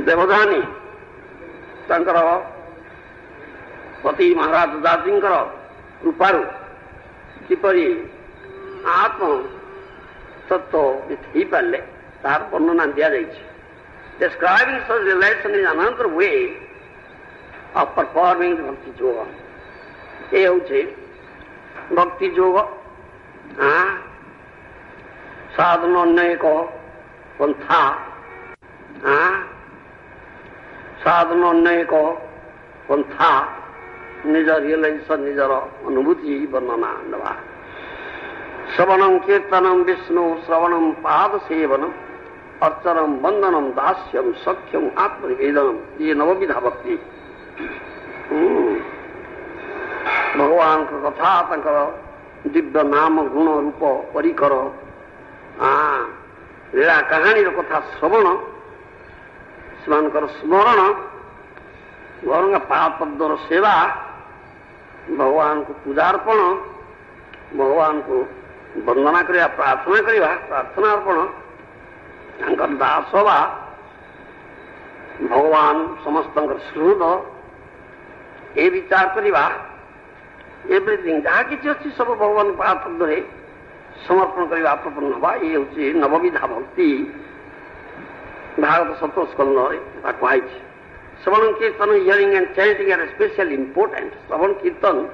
देवधानी तांकर पति महाराज दासी कृपारू किपरि आत्म तत्व हो पारे तार वर्णना दि जाए describing such relation is another way of performing bhakti yoga. ये होचे भक्ति योग साधन अनेक पंथा साधन अनेक पंथा निज रियलाइजेशन निजर अनुभूति वर्णना दवा श्रवणम कीर्तनम विष्णु श्रवणम पाद सेवनम अर्चनम वंदनम दास्यम सख्यम आत्मनिवेदनम ये नवविधा भक्ति भगवान कथा तंकर दिव्य नाम गुण रूप परिकर लीला कहानी कथा श्रवण से स्मरण भगवान पाद पद्मर सेवा भगवान को पूजार्पण भगवान को वंदना करवा प्रार्थना करवा प्रार्थना अर्पण दास हवा भगवान समस्त सुहृद ए विचार करवा एवरीथिंग जहाँ कि अच्छी सब भगवान पाद समर्पण करवा प्रपन्न हवा ये हूँ नवविधा भक्ति भागवत सप्तम स्कंद कहुई श्रवण कीर्तन hearing and chanting are special important श्रवण कीर्तन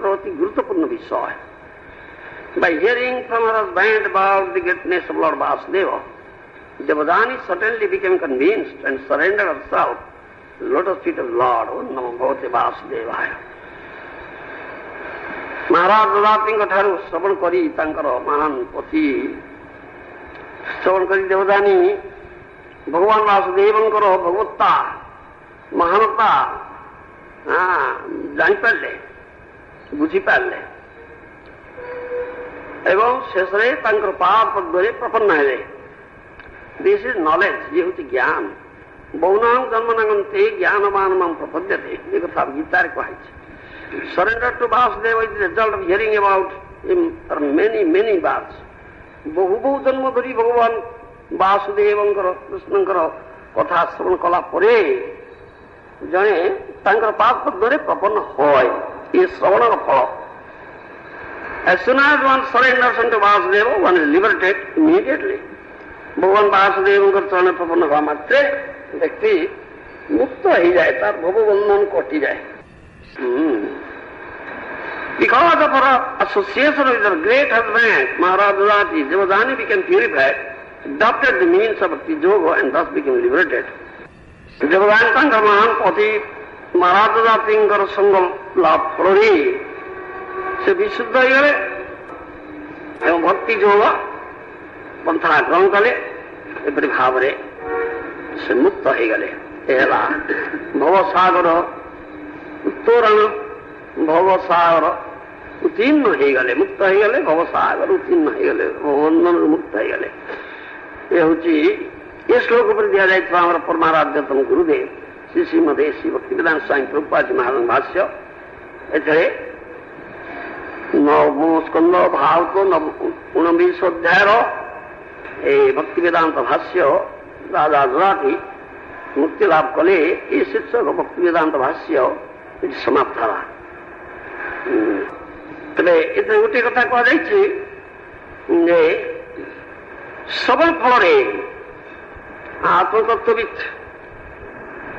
अति गुरुत्वपूर्ण विषय है by hearing from her husband about the greatness of Lord Vasudeva Devadani certainly became convinced and surrendered herself to the lotus feet of the Lord. Om Namo Bhagavate Vasudevaya. महाराज ददाती ठारू श्रवण करी तांकर महान पति श्रवण करी देवदानी भगवान वासुदेवंकर भगवत्ता महानता जापारे बुझी पारे एवं शेष पाद पद्मे प्रपन्न है दिस इज नॉलेज ये हूँ ज्ञान बहुनाम जन्मनागंते ज्ञानवान माम प्रपद्यते ये कथा गीता कहुई surrender to Vasudeva is the result of hearing about him for many many births बहु बहु जन्म धरी भगवान वासुदेवंकर कृष्णंकर कथा श्रवण कला परे जने तांकर पाद पद्मे प्रपन्न होय ये श्रवणर फल As soon as one surrenders unto Vasudeva, one is liberated immediately. भगवान वासुदेव चरण प्रपन्न हुआ मात्रे व्यक्ति मुक्त हो जाए तार भवबंधन कटि जाए Because of her association with her great husband, Maharaj Dudati, Devadani became purified, adopted the means of Bhakti Yoga and thus became liberated. Devadani तांकर महान पति महाराज दुदातींकर संग लाभ फलरे से विशुद्ध हो गए एवं भक्ति योग पंथा ग्रहण कले एपरी भाव से मुक्त हो गले भवसागर उत्तोरण भवसागर उत्तीर्ण हो गले मुक्त हो गले भवसागर उत्तीर्ण हो गले भवबंधन मुक्त हो गले ये हूँ ये श्लोक पर दिया जाए परमाराध्यतम गुरुदेव श्री श्रीमदे श्री भक्तिवेदांत स्वामी प्रभुपाद जी महाराज भाष्य ए नवमो स्कंद भाव को 19 अध्याय भक्ति वेदांत भाष्य राजा दुराती मुक्ति लाभ कले ये शीर्षक भक्ति वेदांत भाष्य समाप्त हला तेरे ये गोटे कथा कहुई श्रवण फल आत्मतत्वविद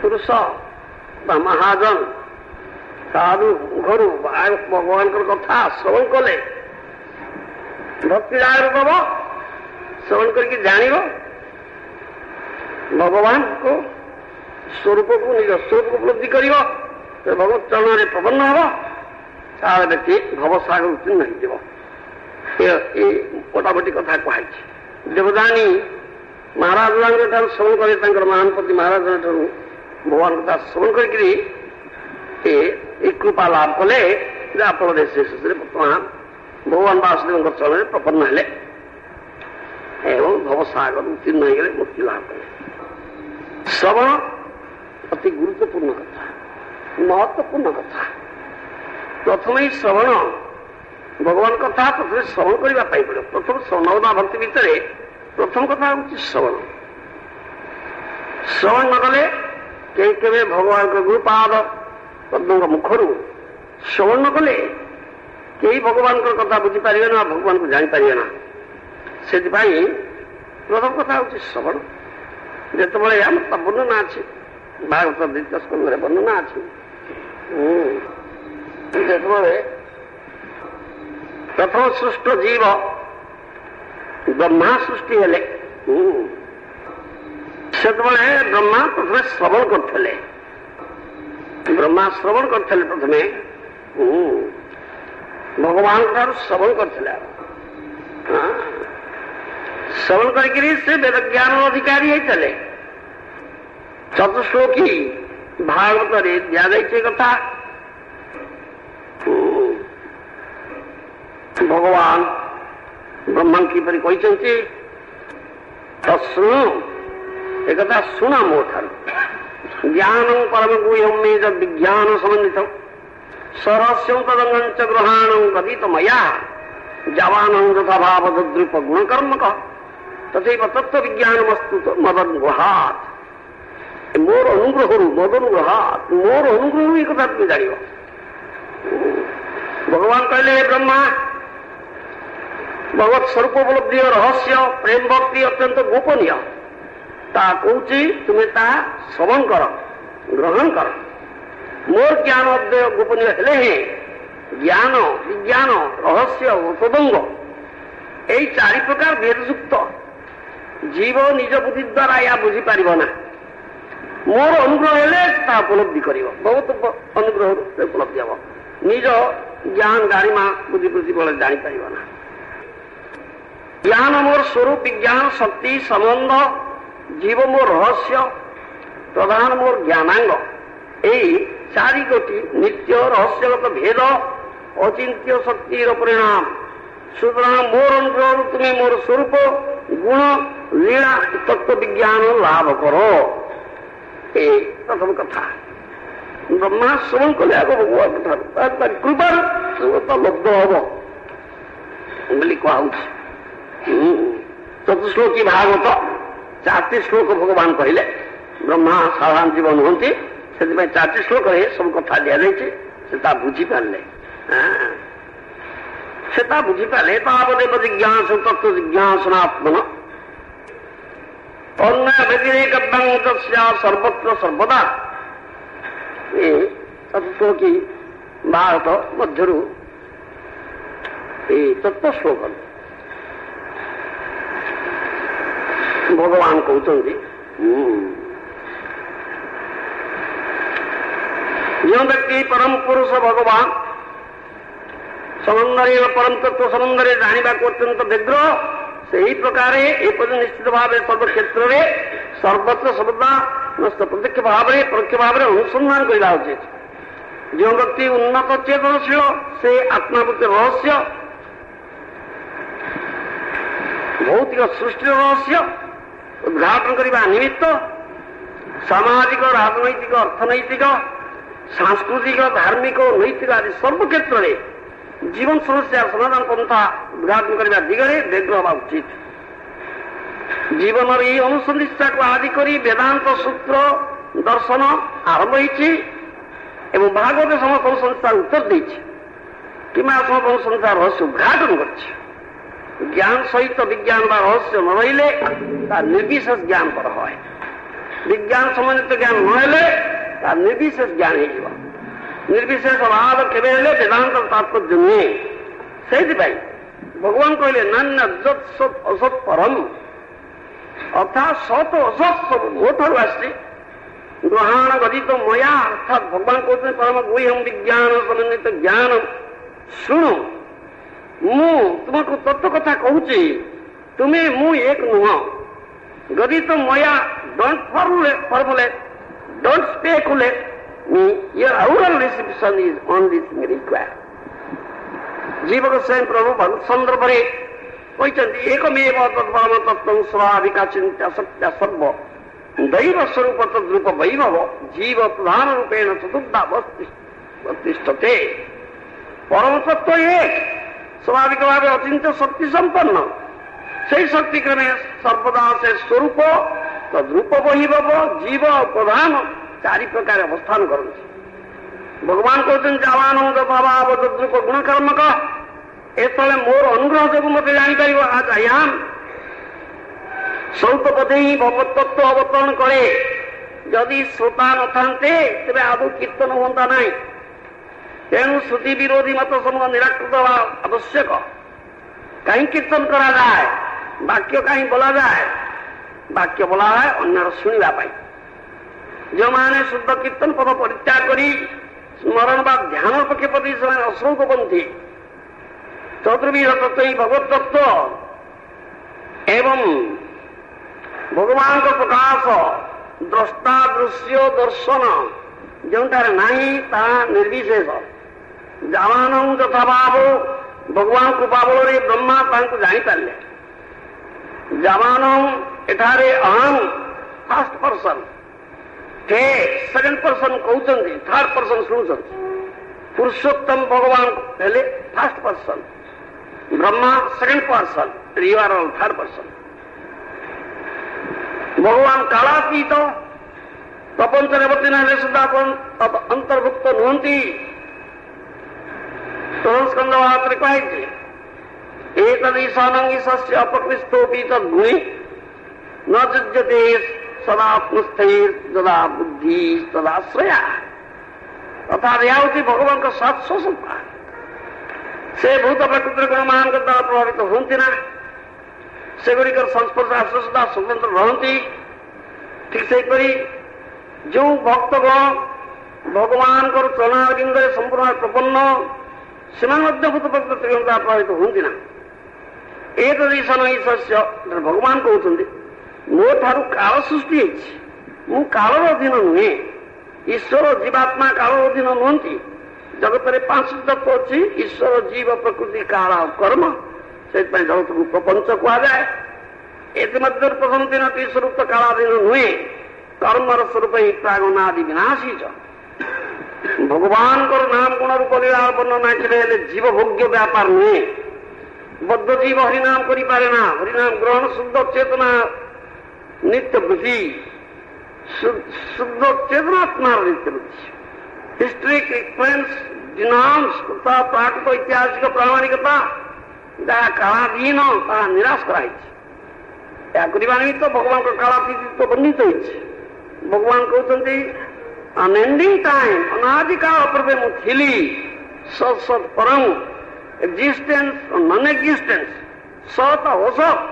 पुरुष महाजन साधु घरू भगवान कथा श्रवण कले भक्ति जागर कब श्रवण करके जान भगवान को स्वरूप को निज स्वरूप उपलब्धि कर भगवत चरण में प्रपन्न हम तार व्यक्ति भवसागर उत्तीर्ण होइजिव ए मोटामोटी कथा कहुछि देवदानी महाराज श्रवण करे महानपति महाराज भगवान कथा श्रवण कर कृपा लाभ कले जहाँफल से बर्तमान भगवान वासुदेव चरण में प्रपन्न हेले एवं भवसागर उत्तीर्ण हो गए मुक्ति लाभ कले। श्रवण अति गुरुत्वपूर्ण कथा महत्वपूर्ण कथा। प्रथम ही श्रवण भगवान कथा प्रथम श्रवण करने पड़ो। प्रथम नवदा भक्ति भितर प्रथम कथा हूँ श्रवण। श्रवण न कले के भगवान गुरुपाद पद्म मुखर श्रवण न कले कई भगवान कथा बुझीपारे ना भगवान को जापारे ना। से प्रथम कथा हूँ श्रवण। जिते आम वर्णना अच्छी भागवत द्वितीय स्कंद वर्णना अच्छी जिते प्रथम सृष्ट जीव ब्रह्मा सृष्टि हेले से ब्रह्मा प्रथम श्रवण करते ब्रह्मा श्रवण करते प्रथमे भगवान ठार श्रवण करते श्रवण करके से वेद ज्ञान अधिकारी होते चतुश्लोकी भागवत दिखाई कथा भगवान ब्रह्मा किपर कहते तत्शृणु एक कथा शुण मो ठार ज्ञान परम गुह्यम मे जब विज्ञान संबंधित सरस्यम तदंग ग्रहाण कथित मया जवान तथा भाव द्रुप गुणकर्म तथा तत्व विज्ञान वस्तु तो मदन गुहात मोर अनुग्रह मदन गुहात मोर अनुग्रह ये कथा तुम जान। भगवान कहले ब्रह्मा भगवत स्वरूप उपलब्धि रहस्य प्रेम भक्ति अत्यंत गोपनीय ता कौची तुम्हें ता श्रवण कर ग्रहण कर। मोर ज्ञान अद्वय गोपनीय हेले ही ज्ञान विज्ञान रहस्य तदंग यही चारि प्रकार भेदयुक्त जीव निज बुद्धि द्वारा या बुझी पार ना। मोर अनुग्रह हेले ता उपलब्धि कर बहुत अनुग्रह उपलब्धि हम निज ज्ञान गारिमा बुद्धि बुद्धि बल जापर ना। ज्ञान मोर स्वरूप विज्ञान शक्ति संबंध जीव मोर रहस्य प्रधान मोर ज्ञानांग यही चारि गोटी नित्य रहस्यगत भेद अचिंत्य शक्तिर परिणाम सुतरां मोर अनुग्रह तुम्हें मोर स्वरूप गुण लीला तत्व विज्ञान लाभ करो। ए प्रथम कथा ब्रह्मा श्रवण कले आग भगवान कथा कृपा लब्ध हम बोली कहु। चतुश्लोकी भागवत 4टी श्लोक भगवान कहले ब्रह्मा साधारण जीव नुहति से 4टी श्लोक सब कथा दि जाए बुझीपारे से बुझीपारे तावदेव जिज्ञास तत्व जिज्ञासनात्मन अन्य व्यतिरेक सर्वत्र सर्वदा ये चतुश्लोकी भागवत मध्यरु तत्व श्लोक भगवान कहते जो व्यक्ति परम पुरुष भगवान समुद्री परम तत्व समुद्री जाना अत्यंत व्यग्र से ही प्रकार निश्चित भाव सर्व क्षेत्र में सर्वत्र सर्वदा प्रत्यक्ष भाव परोक्ष भाव अनुसंधान करवा उचित। जो व्यक्ति उन्नत चेतनशील से आत्मावृत्ति रहस्य भौतिक सृष्टि रहस्य उद्घाटन करने निमित्त सामाजिक राजनैतिक अर्थनैतिक सांस्कृतिक धार्मिक नैतिक आदि सर्व क्षेत्र में जीवन समस्या समाधान पंथा उद्घाटन करने दिगरे व्यग्र हवा उचित। जीवन यही अनुसंधिष्ठा को आदि करी वेदांत सूत्र दर्शन आरंभ हो भागवत समस्त अनुसंधान उत्तर देछि कि समस्त अनुसंधान रहस्य उद्घाटन कर ज्ञान सहित विज्ञान रहस्य न रही निर्विशेष ज्ञान पर है विज्ञान संबंधित ज्ञान न निर्विशेष ज्ञान हो निर्विशेष भाव केवे वेदांत तात्पर्य नुहे से भगवान कहले नान्य जत सत असत परम अर्थात सत असत सब मो ठार आसी ग्रहण गदित मया अर्थात भगवान कहते परम गुह्यम विज्ञान संबंधित ज्ञान ଶୁଣୁ ମୁଁ ତୁମକୁ ତତ୍ତ୍ୱ କଥା କହୁଛି, ତୁମେ ମୁଁ ଏକ ନୁହଁ। ଯଦି ତ ମୟା don't formulate, don't speculate me, your oral reception is only thing required. ଜୀବ ଗୋସ୍ୱାମୀ ପ୍ରଭୁ ବହୁତ ସନ୍ଦର୍ଭରେ କହିଛନ୍ତି, ଏକମେବ ତତ୍ପରମ ତତ୍ତ୍ୱଂ ସ୍ୱାଭାବିକା ଚିନ୍ତା ସତ୍ୟା ସର୍ବ ଦୈବ ସ୍ୱରୂପ ତଦ୍ରୂପ ବୈଭବ ଜୀବ ପ୍ରଧାନ ରୂପେଣ ଚତୁର୍ଦ୍ଧାବତିଷ୍ଠତେ। ପରମ ତତ୍ତ୍ୱ ଏକ, ସ୍ୱାଭାବିକ ଭାବେ ଅଚିନ୍ତ୍ୟ ଶକ୍ତି ସମ୍ପନ୍ନ। সেই শক্তি ক্রমে সর্বদা সে স্বরূপ তদ্রূপ বহিভব জীব প্রধান চারি প্রকার অবস্থান করছে। ভগবান কହୁଛନ୍ତି যাবানন্দ ভাবাব তদ্রূপ গুণকর্মক। এতলে মোর অনুগ্রহ যোଗୁଁ মতে জাଣିପାରିବ আজ আয়াম সৌত পথে ହିଁ ভগবতত্ত্ব অবতরণ করে। যদি শ্রোতা নথাନ୍ତେ ତେବେ ଆଦୌ କୀର୍ତ୍ତନ ହୁଅନ୍ତା ନାହିଁ। ତେଣୁ ଶ୍ରୁତି ବିରୋଧୀ ମତ ସମୂହ ନିରାକୃତ ହେବା ଆବଶ୍ୟକ। କାହିଁ କୀର୍ତ୍ତନ କରାଯାଏ, ବାକ୍ୟ କାହିଁ ବୋଲାଯାଏ? ବାକ୍ୟ ବୋଲା ହୁଏ ଅନ୍ୟର ଶୁଣିବା ପାଇଁ। ଯେଉଁମାନେ ଶୁଦ୍ଧ କୀର୍ତ୍ତନ ପଦ ପରିତ୍ୟାଗ କରି ସ୍ମରଣ ବା ଧ୍ୟାନ ପକ୍ଷେ ପ୍ରତି ସେମାନେ ଅଶ୍ରୌତପନ୍ଥୀ। ଚତୁର୍ବିଧ ତତ୍ତ୍ୱ ହିଁ ଭଗବତ ତତ୍ତ୍ୱ ଏବଂ ଭଗବାନଙ୍କ ପ୍ରକାଶ ଦ୍ରଷ୍ଟା ଦୃଶ୍ୟ ଦର୍ଶନ ଯେଉଁଠାରେ ନାହିଁ ତାହା ନିର୍ବିଶେଷ। ଯାମାନ ଯଥା ଭାବ ଭଗବାନ କୃପା ବଳରେ ବ୍ରହ୍ମା ତାଙ୍କୁ ଜାଣିପାରିଲେ। ଯାମାନ ଏଠାରେ ଅହଂ ଫାଷ୍ଟ ପର୍ସନ, ସେ ସେକେଣ୍ଡ ପର୍ସନ କହୁଛନ୍ତି, ଥାର୍ଡ ପର୍ସନ ଶୁଣୁଛନ୍ତି। ପୁରୁଷୋତ୍ତମ ଭଗବାନ ହେଲେ first person, Brahma second person, you are all third person. ଭଗବାନ କାଳାତୀତ, ପ୍ରପଞ୍ଚରେ ଅବତୀର୍ଣ୍ଣ ହେଲେ ସୁଦ୍ଧା ଅନ୍ତର୍ଭୁକ୍ତ ନୁହନ୍ତି। ସ୍କନ୍ଦ ଭାଗରେ କୁହାଯାଇଛି, ଏତଦୀଶାନଂ ଈଶସ୍ୟ ଅପକୃଷ୍ଟୋପି ତଦ୍ଗୁଣି ନ ଯୁଜ୍ୟତେ ସଦାତ୍ମସ୍ଥୈର୍ ଯଦା ବୁଦ୍ଧି ତଦାଶ୍ରୟା। ଅର୍ଥାତ୍ ଏହା ହେଉଛି ଭଗବାନଙ୍କ ଶାଶ୍ୱତତା। ସେ ଭୂତ ପ୍ରକୃତିର ଗୁଣମାନଙ୍କ ଦ୍ୱାରା ପ୍ରଭାବିତ ହୁଅନ୍ତି ନା, ସେଗୁଡ଼ିକର ସଂସ୍ପର୍ଶ ଆଶ୍ରୟ ସୁଦ୍ଧା ସ୍ୱତନ୍ତ୍ର ରହନ୍ତି। ଠିକ୍ ସେହିପରି ଯେଉଁ ଭକ୍ତଗଣ ଭଗବାନଙ୍କର ଚରଣାରବିନ୍ଦରେ ସମ୍ପୂର୍ଣ୍ଣ ପ୍ରପନ୍ନ, ସେମାନେ ମଧ୍ୟ ଭୂତ ପ୍ରକୃତି ଦ୍ୱାରା ପ୍ରଭାବିତ ହୁଅନ୍ତି ନା। ଏତଦୀଶାନ ଈଶସ୍ୟ, ଭଗବାନ କହୁଛନ୍ତି ମୋ ଠାରୁ କାଳ ସୃଷ୍ଟି ହେଇଛି, ମୁଁ କାଳର ଅଧୀନ ନୁହେଁ। ଈଶ୍ୱର ଜୀବାତ୍ମା କାଳର ଅଧୀନ ନୁହନ୍ତି। ଜଗତରେ ପାଞ୍ଚ ତତ୍ତ୍ୱ ଅଛି, ଈଶ୍ୱର ଜୀବ ପ୍ରକୃତି କାଳ କର୍ମ। ସେଥିପାଇଁ ଜଗତକୁ ପ୍ରପଞ୍ଚ କୁହାଯାଏ। ଏଥିମଧ୍ୟରୁ ପ୍ରଥମ ତିନୋଟି ସ୍ୱରୂପ କାଳାଧୀନ ନୁହେଁ, କର୍ମର ସ୍ୱରୂପ ହିଁ ପ୍ରାଗନାଦି ବିନାଶୀଚ। ଭଗବାନଙ୍କର ନାମ ଗୁଣ ରୂପ ଲୀଳା ବର୍ଣ୍ଣନା କଲେ ହେଲେ ଜୀବ ଭୋଗ୍ୟ ବ୍ୟାପାର ନୁହେଁ। ବଦ୍ଧ ଜୀବ ହରିନାମ କରିପାରେ ନା। ହରିନାମ ଗ୍ରହଣ ଶୁଦ୍ଧ ଚେତନା ନିତ୍ୟ ବୃତ୍ତି, ଶୁଦ୍ଧ ଚେତନାତ୍ମାର ନିତ୍ୟ ବୃତ୍ତି। ହିଷ୍ଟ୍ରିକ୍ ରିଫରେନ୍ସ ଡିନାଉନ୍ସ ତଥା ପ୍ରାକୃତ ଐତିହାସିକ ପ୍ରାମାଣିକତା ଯାହା କାଳାଧୀନ ତାହା ନିରାଶ କରାଯାଇଛି। ଏହା କରିବା ନିମିତ୍ତ ଭଗବାନଙ୍କ କାଳାତୀତ ବର୍ଣ୍ଣିତ ହେଇଛି। ଭଗବାନ କହୁଛନ୍ତି ଅନଏଣ୍ଡିଂ ଟାଇମ୍, ଅନାଦି କାଳ ପୂର୍ବେ ମୁଁ ଥିଲି। ସତ୍ ସତ୍ ପରଂ, ଏକ୍ଜିଷ୍ଟେନ୍ସ ନନ୍ ଏକ୍ଜିଷ୍ଟେନ୍ସ, ସତ୍ ଅସତ୍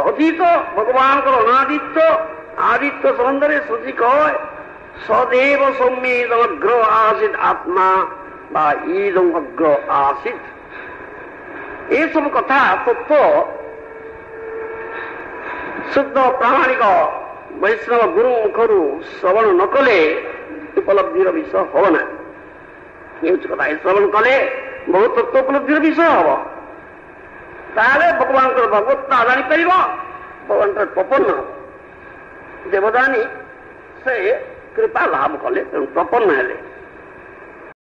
ଅତୀତ ଭଗବାନଙ୍କର ଅନାଦିତ୍ୟ ଆଦିତ୍ୟ ସମ୍ବନ୍ଧରେ ଶ୍ରୁତି କହେ ସଦେବ ସୌମ୍ୟ ଅଗ୍ର ଆସିତ୍ ଆତ୍ମା ବା ଇଦଂ ଅଗ୍ର ଆସିତ୍। ଏସବୁ କଥା ତତ୍ତ୍ୱ ଶୁଦ୍ଧ ପ୍ରାମାଣିକ ବୈଷ୍ଣବ ଗୁରୁ ମୁଖରୁ ଶ୍ରବଣ ନ କଲେ ଉପଲବ୍ଧିର ବିଷୟ ହବ ନା। ହେଉଛି କଥା। ଶ୍ରବଣ କଲେ ବହୁ ତତ୍ତ୍ୱ ଉପଲବ୍ଧିର ବିଷୟ ହବ। ତାହେଲେ ଭଗବାନଙ୍କର ଭଗବତ୍ତା ଜାଣିପାରିବ, ଭଗବାନଙ୍କର ପ୍ରପନ୍ନ ହବ। ଦେବଦାନୀ ସେ କୃପା ଲାଭ କଲେ, ତେଣୁ ପ୍ରପନ୍ନ ହେଲେ।